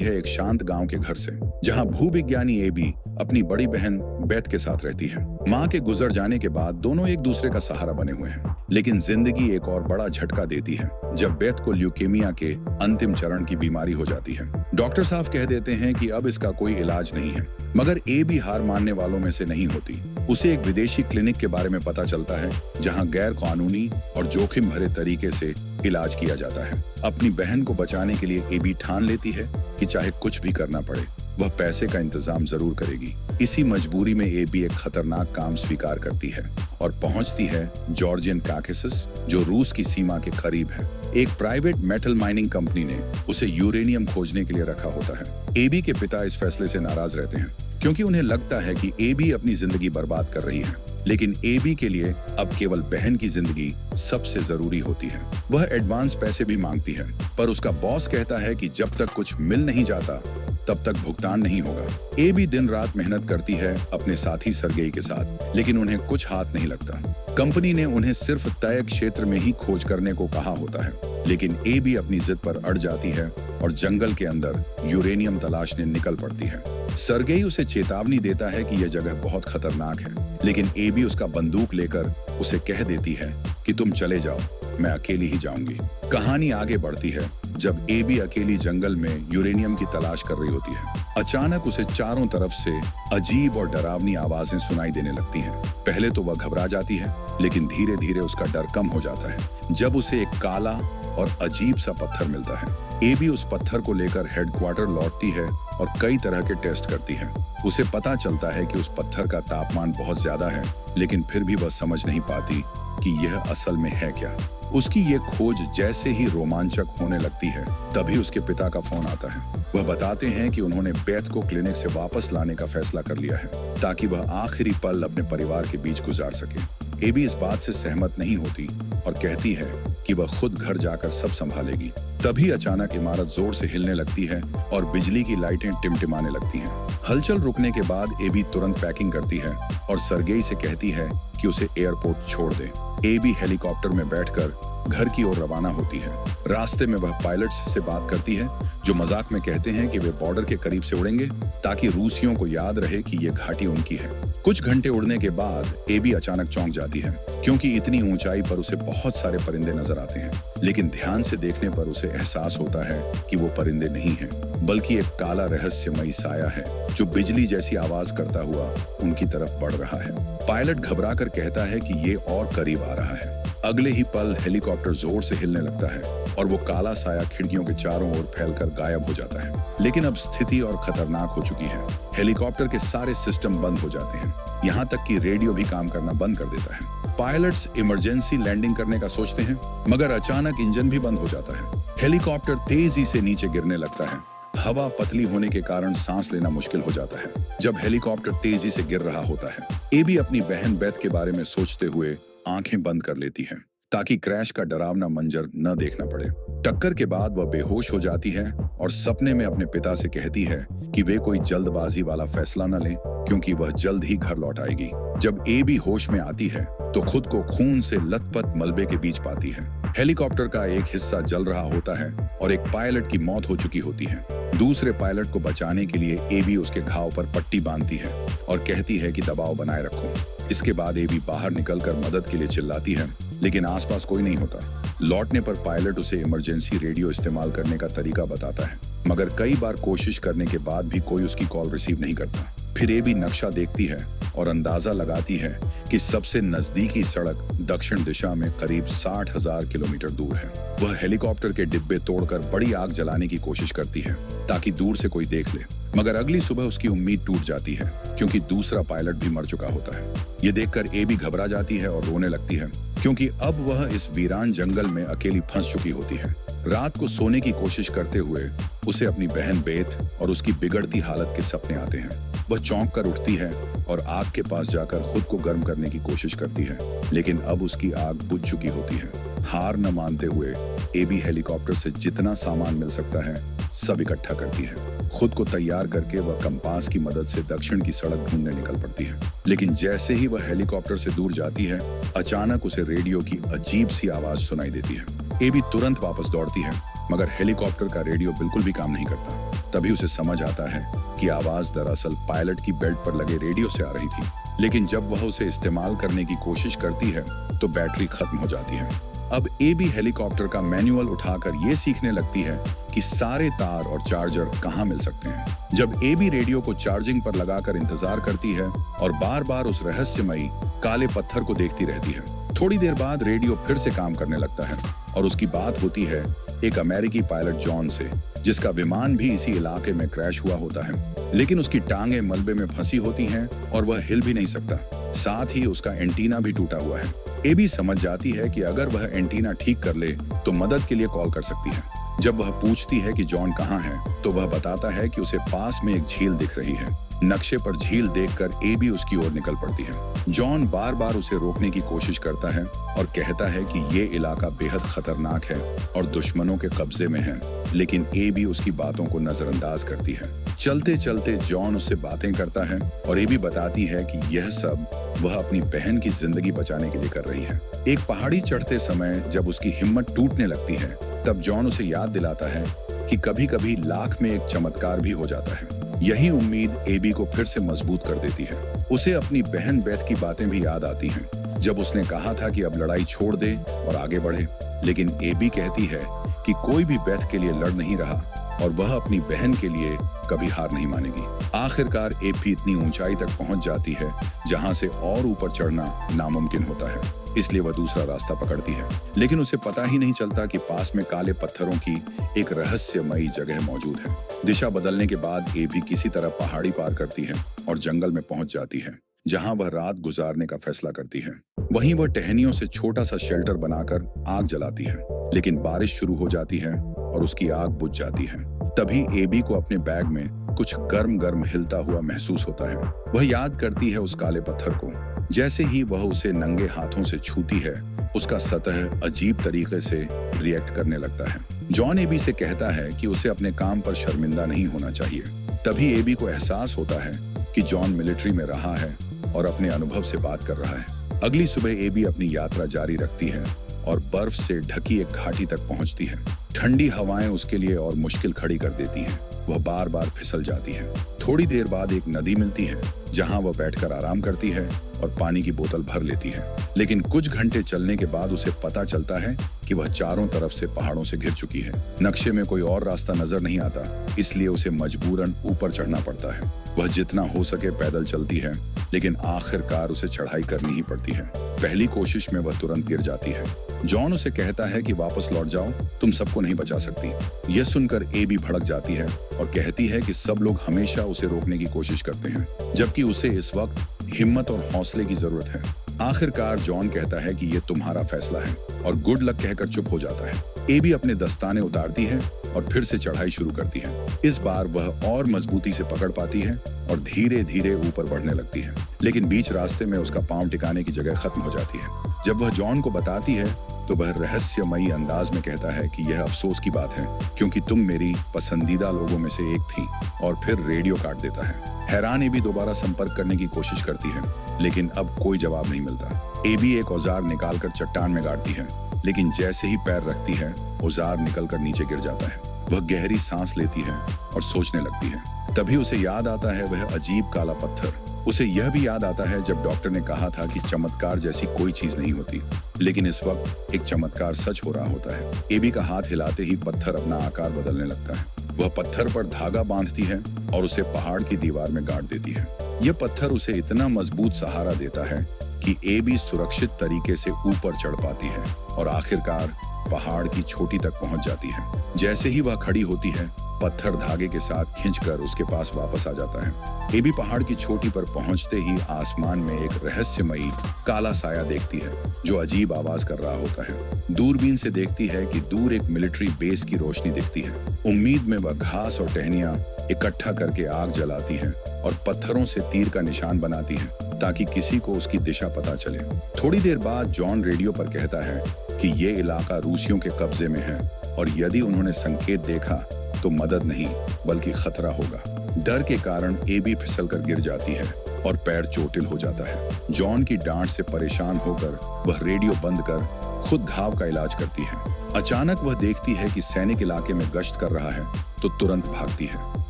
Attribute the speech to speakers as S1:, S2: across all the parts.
S1: है एक शांत गांव के घर से, जहां भूविज्ञानी एबी अपनी बड़ी बहन बेथ के साथ रहती है। मां के गुजर जाने के बाद दोनों एक दूसरे का सहारा बने हुए हैं, लेकिन जिंदगी एक और बड़ा झटका देती है जब बेथ को ल्यूकेमिया के अंतिम चरण की बीमारी हो जाती है। डॉक्टर साहब कह देते हैं कि अब इसका कोई इलाज नहीं है, मगर एबी हार मानने वालों में से नहीं होती। उसे एक विदेशी क्लिनिक के बारे में पता चलता है जहां गैर कानूनी और जोखिम भरे तरीके से इलाज किया जाता है। अपनी बहन को बचाने के लिए एबी ठान लेती है कि चाहे कुछ भी करना पड़े, वह पैसे का इंतजाम जरूर करेगी। इसी मजबूरी में एबी एक खतरनाक काम स्वीकार करती है और पहुंचती है जॉर्जियन काकेसस, जो रूस की सीमा के करीब है। एक प्राइवेट मेटल माइनिंग कंपनी ने उसे यूरेनियम खोजने के लिए रखा होता है। एबी के पिता इस फैसले से नाराज रहते हैं, क्योंकि उन्हें लगता है कि एबी अपनी जिंदगी बर्बाद कर रही है। लेकिन एबी के लिए अब केवल बहन की जिंदगी सबसे जरूरी होती है। वह एडवांस पैसे भी मांगती है, पर उसका बॉस कहता है कि जब तक कुछ मिल नहीं जाता तब तक भुगतान नहीं होगा। एबी दिन रात मेहनत करती है अपने साथी सरगेई के साथ, लेकिन उन्हें कुछ हाथ नहीं लगता। कंपनी ने उन्हें सिर्फ तय क्षेत्र में ही खोज करने को कहा होता है, लेकिन एबी अपनी जिद पर अड़ जाती है और जंगल के अंदर यूरेनियम तलाशने निकल पड़ती है। सरगेई उसे चेतावनी देता है कि यह जगह बहुत खतरनाक है, लेकिन एबी उसका बंदूक लेकर उसे कह देती है कि तुम चले जाओ, मैं अकेली ही जाऊंगी। कहानी आगे बढ़ती है जब एबी अकेली जंगल में यूरेनियम की तलाश कर रही होती है। अचानक उसे चारों तरफ से अजीब और डरावनी आवाजें सुनाई देने लगती हैं। पहले तो वह घबरा जाती है, लेकिन धीरे धीरे उसका डर कम हो जाता है जब उसे एक काला और अजीब सा पत्थर मिलता है। एबी उस पत्थर को लेकर हेडक्वार्टर लौटती है और कई तरह के टेस्ट करती है। उसे पता चलता है कि उस पत्थर का तापमान बहुत ज्यादा है, लेकिन फिर भी वह समझ नहीं पाती कि यह असल में है क्या। उसकी ये खोज जैसे ही रोमांचक होने लगती है, तभी उसके पिता का फोन आता है। वह बताते हैं कि उन्होंने बेथ को क्लिनिक से वापस लाने का फैसला कर लिया है, ताकि वह आखिरी पल अपने परिवार के बीच गुजार सके। एबी इस बात से सहमत नहीं होती और कहती है कि वह खुद घर जाकर सब संभालेगी। तभी अचानक इमारत जोर से हिलने लगती है और बिजली की लाइटें टिमटिमाने लगती हैं। हलचल रुकने के बाद एबी तुरंत पैकिंग करती है और सरगेई से कहती है कि उसे एयरपोर्ट छोड़ दे। एबी हेलीकॉप्टर में बैठकर घर की ओर रवाना होती है। रास्ते में वह पायलट्स से बात करती है, जो मजाक में कहते हैं कि वे बॉर्डर के करीब से उड़ेंगे ताकि रूसियों को याद रहे कि ये घाटी उनकी है। कुछ घंटे उड़ने के बाद एबी अचानक चौंक जाती है, क्योंकि इतनी ऊंचाई पर उसे बहुत सारे परिंदे नजर आते हैं। लेकिन ध्यान से देखने पर उसे एहसास होता है कि वो परिंदे नहीं हैं, बल्कि एक काला रहस्यमयी साया है जो बिजली जैसी आवाज करता हुआ उनकी तरफ बढ़ रहा है। पायलट घबराकर कहता है कि ये और करीब आ रहा है। अगले ही पल हेलीकॉप्टर जोर से हिलने लगता है और वो काला साया खिड़कियों के चारों ओर फैलकर गायब हो जाता है। लेकिन अब स्थिति और खतरनाक हो चुकी है। हेलीकॉप्टर के सारे सिस्टम बंद हो जाते हैं, यहाँ तक कि रेडियो भी काम करना बंद कर देता है। पायलट्स इमरजेंसी लैंडिंग करने का सोचते हैं, मगर अचानक इंजन भी बंद हो जाता है। हेलीकॉप्टर तेजी से नीचे गिरने लगता है। हवा पतली होने के कारण सांस लेना मुश्किल हो जाता है। जब हेलीकॉप्टर तेजी से गिर रहा होता है, एबी अपनी बहन बेथ के बारे में सोचते हुए आंखें बंद कर लेती है, ताकि क्रैश का डरावना मंजर न देखना पड़े। टक्कर के बाद वह बेहोश हो जाती है और सपने में अपने पिता से कहती है कि वे कोई जल्दबाजी वाला फैसला न लें, क्योंकि वह जल्द ही घर लौट आएगी। जब एबी होश में आती है तो खुद को खून से लथपथ मलबे के बीच पाती है। हेलीकॉप्टर का एक हिस्सा जल रहा होता है और एक पायलट की मौत हो चुकी होती है। दूसरे पायलट को बचाने के लिए एबी उसके घाव पर पट्टी बांधती है और कहती है कि दबाव बनाए रखो। इसके बाद एबी बाहर निकलकर मदद के लिए चिल्लाती है, लेकिन आसपास कोई नहीं होता। लौटने पर पायलट उसे इमरजेंसी रेडियो इस्तेमाल करने का तरीका बताता है, मगर कई बार कोशिश करने के बाद भी कोई उसकी कॉल रिसीव नहीं करता। फिर एबी नक्शा देखती है और अंदाजा लगाती है कि सबसे नजदीकी सड़क दक्षिण दिशा में करीब 60,000 किलोमीटर दूर है। वह हेलीकॉप्टर के डिब्बे तोड़कर बड़ी आग जलाने की कोशिश करती है ताकि दूर से कोई देख ले, मगर अगली सुबह उसकी उम्मीद टूट जाती है, क्योंकि दूसरा पायलट भी मर चुका होता है। ये देखकर एबी घबरा जाती है और रोने लगती है, क्योंकि अब वह इस वीरान जंगल में अकेली फंस चुकी होती है। रात को सोने की कोशिश करते हुए उसे अपनी बहन बेथ और उसकी बिगड़ती हालत के सपने आते हैं। वह चौंक कर उठती है और आग के पास जाकर खुद को गर्म करने की कोशिश करती है, लेकिन अब उसकी आग बुझ चुकी होती है। हार न मानते हुए एबी हेलीकॉप्टर से जितना सामान मिल सकता है सब इकट्ठा करती है। खुद को तैयार करके वह कंपास की मदद से दक्षिण की सड़क ढूंढने निकल पड़ती है। लेकिन जैसे ही वह हेलीकॉप्टर से दूर जाती है, अचानक उसे रेडियो की अजीब सी आवाज सुनाई देती है। एबी तुरंत वापस दौड़ती है, मगर हेलीकॉप्टर का रेडियो बिल्कुल भी काम नहीं करता। तभी उसे समझ आता है कि आवाज दरअसल पायलट की बेल्ट पर लगे रेडियो से आ रही थी। लेकिन जब वह उसे इस्तेमाल करने की कोशिश करती है तो बैटरी खत्म हो जाती है। अब एबी हेलीकॉप्टर का मैनुअल उठाकर ये सीखने लगती है कि सारे तार और चार्जर कहाँ मिल सकते हैं। जब एबी रेडियो को चार्जिंग पर लगाकर इंतजार करती है और बार बार उस रहस्यमयी काले पत्थर को देखती रहती है। थोड़ी देर बाद रेडियो फिर से काम करने लगता है और उसकी बात होती है एक अमेरिकी पायलट जॉन से, जिसका विमान भी इसी इलाके में क्रैश हुआ होता है। लेकिन उसकी टांगें मलबे में फंसी होती हैं और वह हिल भी नहीं सकता। साथ ही उसका एंटीना भी टूटा हुआ है। एबी समझ जाती है कि अगर वह एंटीना ठीक कर ले तो मदद के लिए कॉल कर सकती है। जब वह पूछती है कि जॉन कहाँ है तो वह बताता है कि उसे पास में एक झील दिख रही है। नक्शे पर झील देखकर एबी उसकी ओर निकल पड़ती है। जॉन बार बार उसे रोकने की कोशिश करता है और कहता है कि ये इलाका बेहद खतरनाक है और दुश्मनों के कब्जे में है, लेकिन एबी उसकी बातों को नजरअंदाज करती है। चलते चलते जॉन उससे बातें करता है और एबी बताती है कि यह सब वह अपनी बहन की जिंदगी बचाने के लिए कर रही है। एक पहाड़ी चढ़ते समय जब उसकी हिम्मत टूटने लगती है तब जॉन उसे याद दिलाता है कि कभी कभी लाख में एक चमत्कार भी हो जाता है। यही उम्मीद एबी को फिर से मजबूत कर देती है। उसे अपनी बहन बेथ की बातें भी याद आती हैं, जब उसने कहा था कि अब लड़ाई छोड़ दे और आगे बढ़े। लेकिन एबी कहती है कि कोई भी बेथ के लिए लड़ नहीं रहा और वह अपनी बहन के लिए कभी हार नहीं मानेगी। आखिरकार एबी इतनी ऊंचाई तक पहुंच जाती है जहां से और ऊपर चढ़ना नामुमकिन होता है, इसलिए वह दूसरा रास्ता पकड़ती है। लेकिन उसे पता ही नहीं चलता कि पास में काले पत्थरों की एक रहस्यमयी जगह मौजूद है। दिशा बदलने के बाद एबी किसी तरह पहाड़ी पार करती है और जंगल में पहुंच जाती है, जहां वह रात गुजारने का फैसला करती है। वहीं वह टहनियों से छोटा सा शेल्टर बनाकर आग जलाती है, लेकिन बारिश शुरू हो जाती है और उसकी आग बुझ जाती है। तभी एबी को अपने बैग में कुछ गर्म गर्म हिलता हुआ महसूस होता है। वह याद करती है उस काले पत्थर को। जैसे ही वह उसे नंगे हाथों से छूती है, उसका सतह अजीब तरीके से रिएक्ट करने लगता है। जॉन एबी से कहता है कि उसे अपने काम पर शर्मिंदा नहीं होना चाहिए। तभी एबी को एहसास होता है कि जॉन मिलिट्री में रहा है और अपने अनुभव से बात कर रहा है। अगली सुबह एबी अपनी यात्रा जारी रखती है और बर्फ से ढकी एक घाटी तक पहुंचती है। ठंडी हवाएं उसके लिए और मुश्किल खड़ी कर देती हैं। वह बार बार फिसल जाती है। थोड़ी देर बाद एक नदी मिलती है जहां वह बैठकर आराम करती है और पानी की बोतल भर लेती है। लेकिन कुछ घंटे चलने के बाद उसे पता चलता है कि वह चारों तरफ से पहाड़ों से घिर चुकी है। नक्शे में कोई और रास्ता नजर नहीं आता, इसलिए उसे मजबूरन ऊपर चढ़ना पड़ता है। वह जितना हो सके पैदल चलती है, लेकिन आखिरकार उसे चढ़ाई करनी ही पड़ती है। पहली कोशिश में वह तुरंत गिर जाती है। जॉन उसे कहता है कि वापस लौट जाओ, तुम सबको नहीं बचा सकती। यह सुनकर एबी भड़क जाती है और कहती है कि सब लोग हमेशा उसे रोकने की कोशिश करते हैं, जबकि उसे इस वक्त हिम्मत और हौसले की जरूरत है। आखिरकार जॉन कहता है कि यह तुम्हारा फैसला है और गुड लक कहकर चुप हो जाता है। एबी अपने दस्ताने उतारती है और फिर से चढ़ाई शुरू करती है। इस बार वह और मजबूती से पकड़ पाती है और धीरे धीरे ऊपर बढ़ने लगती है, लेकिन बीच रास्ते में उसका पांव टिकाने की जगह खत्म हो जाती है। जब वह जॉन को बताती है तो वह रहस्यमयी अंदाज में कहता है कि यह अफसोस की बात है, क्योंकि तुम मेरी पसंदीदा लोगों में से एक थी, और फिर रेडियो काट देता है। हैरान एबी दोबारा संपर्क करने की कोशिश करती है, लेकिन अब कोई जवाब नहीं मिलता। एबी एक औजार निकालकर चट्टान में गाड़ती है, लेकिन जैसे ही पैर रखती है, औजार निकलकर नीचे गिर जाता है। वह गहरी सांस लेती है और सोचने लगती है। तभी उसे याद आता है वह अजीब काला पत्थर। उसे यह भी याद आता है जब डॉक्टर ने कहा था कि चमत्कार जैसी कोई चीज नहीं होती, लेकिन इस वक्त एक चमत्कार सच हो रहा होता है। एबी का हाथ हिलाते ही पत्थर अपना आकार बदलने लगता है। वह पत्थर पर धागा बांधती है और उसे पहाड़ की दीवार में गाड़ देती है। यह पत्थर उसे इतना मजबूत सहारा देता है कि एबी सुरक्षित तरीके से ऊपर चढ़ पाती है और आखिरकार पहाड़ की चोटी तक पहुंच जाती है। जैसे ही वह खड़ी होती है, पत्थर धागे के साथ खींचकर उसके पास वापस आ जाता है। एबी पहाड़ की चोटी पर पहुंचते ही आसमान में एक रहस्यमयी काला साया देखती है जो अजीब आवाज कर रहा होता है। दूरबीन से देखती है कि दूर एक मिलिट्री बेस की रोशनी दिखती है। उम्मीद में वह घास और टहनियां इकट्ठा करके आग जलाती है और पत्थरों से तीर का निशान बनाती है ताकि किसी को उसकी दिशा पता चले। थोड़ी देर बाद जॉन रेडियो पर कहता है कि ये इलाका रूसियों के कब्जे में है और यदि उन्होंने संकेत देखा तो मदद नहीं बल्कि खतरा होगा। डर के कारण एबी फिसलकर गिर जाती है और पैर चोटिल हो जाता है। जॉन की डांट से परेशान होकर वह रेडियो बंद कर खुद घाव का इलाज करती है। अचानक वह देखती है कि सैनिक इलाके में गश्त कर रहा है तो तुरंत भागती है।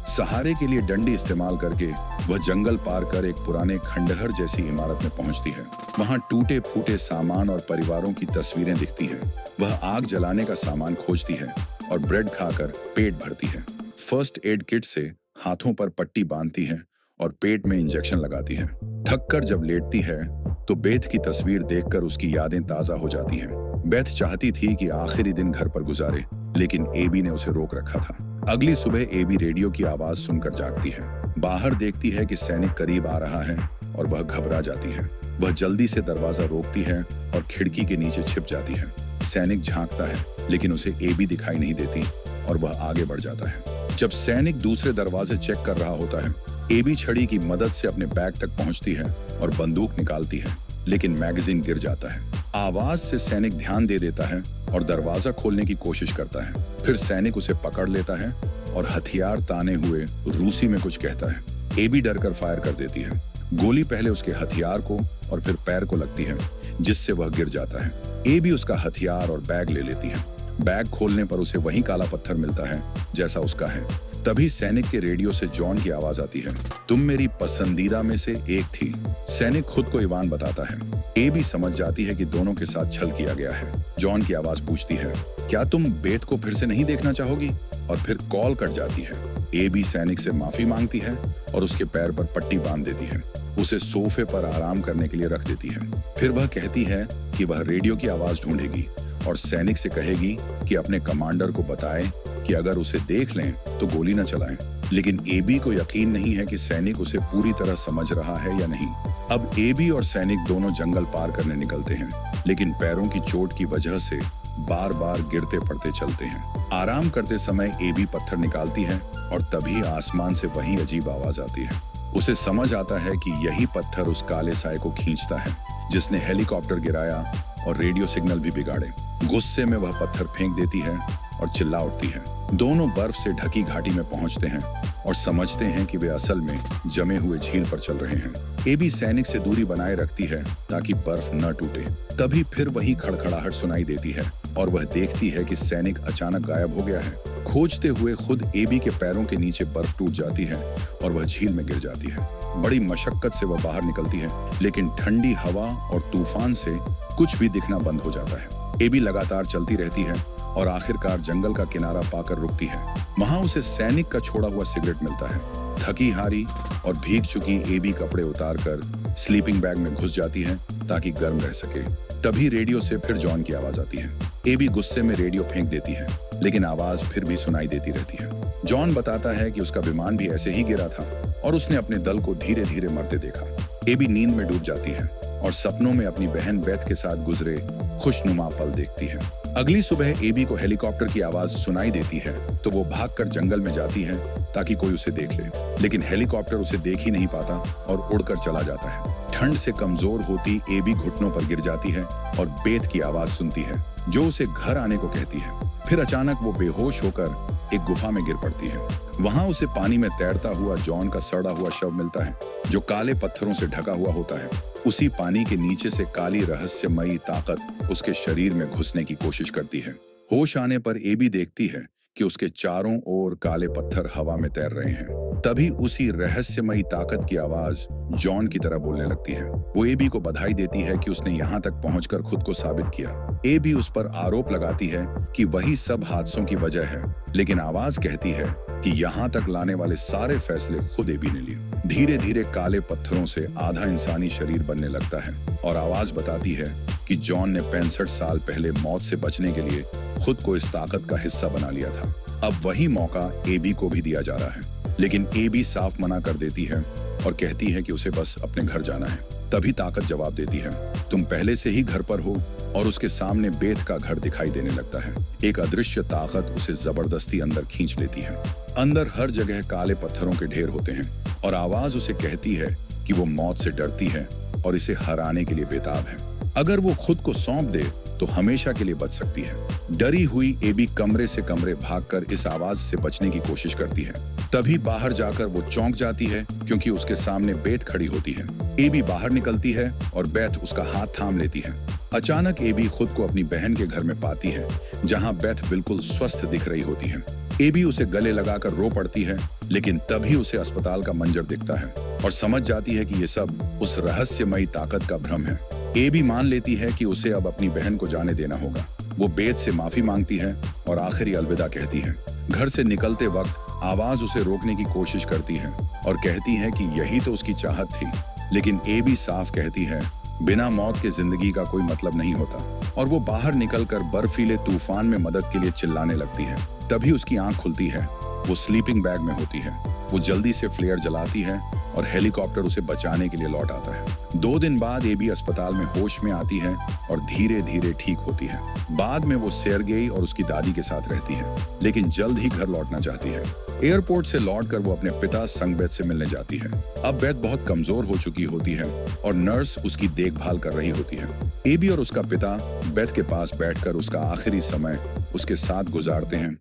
S1: सहारे के लिए डंडी इस्तेमाल करके वह जंगल पार कर एक पुराने खंडहर जैसी इमारत में पहुंचती है। वहां टूटे फूटे सामान और परिवारों की तस्वीरें दिखती हैं। वह आग जलाने का सामान खोजती है और ब्रेड खाकर पेट भरती है। फर्स्ट एड किट से हाथों पर पट्टी बांधती है और पेट में इंजेक्शन लगाती है। थक कर जब लेटती है तो बेथ की तस्वीर देखकर उसकी यादें ताजा हो जाती हैं। बेथ चाहती थी कि आखिरी दिन घर पर गुजारे, लेकिन एबी ने उसे रोक रखा था। अगली सुबह एबी रेडियो की आवाज सुनकर जागती है। बाहर देखती है कि सैनिक करीब आ रहा है और वह घबरा जाती है। वह जल्दी से दरवाजा रोकती है और खिड़की के नीचे छिप जाती है। सैनिक झांकता है, लेकिन उसे एबी दिखाई नहीं देती और वह आगे बढ़ जाता है। जब सैनिक दूसरे दरवाजे चेक कर रहा होता है, एबी छड़ी की मदद से अपने बैग तक पहुंचती है और बंदूक निकालती है, लेकिन मैगजीन गिर जाता है। आवाज से सैनिक ध्यान दे देता है और दरवाजा खोलने की कोशिश करता है। फिर सैनिक उसे पकड़ लेता है और हथियार ताने हुए रूसी में कुछ कहता है। एबी डरकर फायर कर देती है। गोली पहले उसके हथियार को और फिर पैर को लगती है, जिससे वह गिर जाता है। एबी उसका हथियार और बैग ले लेती है। बैग खोलने पर उसे वही काला पत्थर मिलता है जैसा उसका है। तभी सैनिक के रेडियो से जॉन की आवाज आती है, तुम मेरी पसंदीदा में से एक थी। सैनिक खुद को इवान बताता है। एबी समझ जाती है कि दोनों के साथ छल किया गया है। जॉन की आवाज पूछती है, क्या तुम बेथ को फिर से नहीं देखना चाहोगी? और फिर कॉल कट जाती है। एबी सैनिक से माफी मांगती है और उसके पैर पर पट्टी बांध देती है। उसे सोफे पर आराम करने के लिए रख देती है। फिर वह कहती है कि वह रेडियो की आवाज ढूंढेगी और सैनिक से कहेगी कि अपने कमांडर को बताए कि अगर उसे देख लें तो गोली न चलाएं। लेकिन एबी को यकीन नहीं है कि सैनिक उसे पूरी तरह समझ रहा है या नहीं। अब एबी और सैनिक दोनों जंगल पार करने निकलते हैं, लेकिन पैरों की चोट की वजह से बार बार गिरते पड़ते चलते हैं। आराम करते समय एबी पत्थर निकालती है और तभी आसमान से वही अजीब आवाज आती है। उसे समझ आता है कि यही पत्थर उस काले साए को खींचता है जिसने हेलीकॉप्टर गिराया और रेडियो सिग्नल भी बिगाड़े। गुस्से में वह पत्थर फेंक देती है और चिल्ला उठती है। दोनों बर्फ से ढकी घाटी में पहुंचते हैं और समझते हैं कि वे असल में जमे हुए झील पर चल रहे हैं। एबी सैनिक से दूरी बनाए रखती है ताकि बर्फ न टूटे। तभी फिर वही खड़खड़ाहट सुनाई देती है और वह देखती है कि सैनिक अचानक गायब हो गया है। खोजते हुए खुद एबी के पैरों के नीचे बर्फ टूट जाती है और वह झील में गिर जाती है। बड़ी मशक्कत से वह बाहर निकलती है, लेकिन ठंडी हवा और तूफान से कुछ भी दिखना बंद हो जाता है। एबी लगातार चलती रहती है और आखिरकार जंगल का किनारा पाकर रुकती है। वहां उसे सैनिक का छोड़ा हुआ सिगरेट मिलता है। थकी हारी और भीग चुकी एबी कपड़े उतारकर स्लीपिंग बैग में घुस जाती है ताकि गर्म रह सके। तभी रेडियो से फिर जॉन की आवाज आती है। एबी गुस्से में रेडियो फेंक देती है, लेकिन आवाज फिर भी सुनाई देती रहती है। जॉन बताता है कि उसका विमान भी ऐसे ही गिरा था और उसने अपने दल को धीरे धीरे मरते देखा। एबी नींद में डूब जाती है और सपनों में अपनी बहन बेथ के साथ गुजरे खुशनुमा पल देखती है। अगली सुबह एबी को हेलीकॉप्टर की आवाज सुनाई देती है तो वो भागकर जंगल में जाती है ताकि कोई उसे देख ले, लेकिन हेलीकॉप्टर उसे देख ही नहीं पाता और उड़कर चला जाता है। ठंड से कमजोर होती एबी घुटनों पर गिर जाती है और बेथ की आवाज सुनती है जो उसे घर आने को कहती है। फिर अचानक वो बेहोश होकर एक गुफा में गिर पड़ती है। वहां उसे पानी में तैरता हुआ जॉन का सड़ा हुआ शव मिलता है जो काले पत्थरों से ढका हुआ होता है। उसी पानी के नीचे से काली रहस्यमयी ताकत उसके शरीर में घुसने की कोशिश करती है। होश आने पर एबी देखती है कि उसके चारों ओर काले पत्थर हवा में तैर रहे हैं। तभी उसी रहस्यमयी ताकत की आवाज जॉन की तरह बोलने लगती है। वो एबी को बधाई देती है कि उसने यहाँ तक पहुंचकर खुद को साबित किया। एबी उस पर आरोप लगाती है कि वही सब हादसों की वजह है, लेकिन आवाज कहती है कि यहाँ तक लाने वाले सारे फैसले खुद एबी ने लिए। धीरे धीरे काले पत्थरों से आधा इंसानी शरीर बनने लगता है और आवाज बताती है कि जॉन ने 65 साल पहले मौत से बचने के लिए खुद को इस ताकत का हिस्सा बना लिया था। अब वही मौका एबी को भी दिया जा रहा है, लेकिन एबी साफ मना कर देती है और कहती है कि उसे बस अपने घर जाना है। तभी ताकत जवाब देती है, तुम पहले से ही घर पर हो, और उसके सामने बेथ का घर दिखाई देने लगता है। एक अदृश्य ताकत उसे जबरदस्ती अंदर खींच लेती है। अंदर हर जगह काले पत्थरों के ढेर होते हैं और आवाज उसे कहती है कि वो मौत से डरती है और इसे हराने के लिए बेताब है। अगर वो खुद को सौंप दे तो हमेशा के लिए बच सकती है। डरी हुई एबी कमरे से कमरे भागकर इस आवाज से बचने की कोशिश करती है। तभी बाहर जाकर वो चौंक जाती है क्योंकि उसके सामने बेथ खड़ी होती है। एबी बाहर निकलती है और बेथ उसका हाथ थाम लेती है। अचानक एबी खुद को अपनी बहन के घर में पाती है, जहां बेथ बिल्कुल स्वस्थ दिख रही होती है। एबी उसे गले लगाकर रो पड़ती है, लेकिन तभी उसे अस्पताल का मंजर दिखता है और समझ जाती है कि ये सब उस रहस्यमयी ताकत का भ्रम है। एबी मान लेती है कि उसे अब अपनी बहन को जाने देना होगा। वो बेथ से माफी मांगती है और आखिरी अलविदा कहती है। घर से निकलते वक्त आवाज उसे रोकने की कोशिश करती है और कहती है कि यही तो उसकी चाहत थी, लेकिन एबी साफ कहती है, बिना मौत के जिंदगी का कोई मतलब नहीं होता। और वो बाहर निकलकर बर्फीले तूफान में मदद के लिए चिल्लाने लगती है। तभी उसकी आंख खुलती है। वो स्लीपिंग बैग में होती है। वो जल्दी से फ्लेयर जलाती है और हेलीकॉप्टर उसे बचाने के लिए लौट आता है। 2 दिन बाद एबी अस्पताल में होश में आती है और धीरे धीरे ठीक होती है। बाद में वो सेर्गेई और उसकी दादी के साथ रहती है, लेकिन जल्द ही घर लौटना चाहती है। एयरपोर्ट से लौटकर वो अपने पिता संगबेथ से मिलने जाती है। अब बेथ बहुत कमजोर हो चुकी होती है और नर्स उसकी देखभाल कर रही होती है। एबी और उसका पिता बेथ के पास बैठकर उसका आखिरी समय उसके साथ गुजारते हैं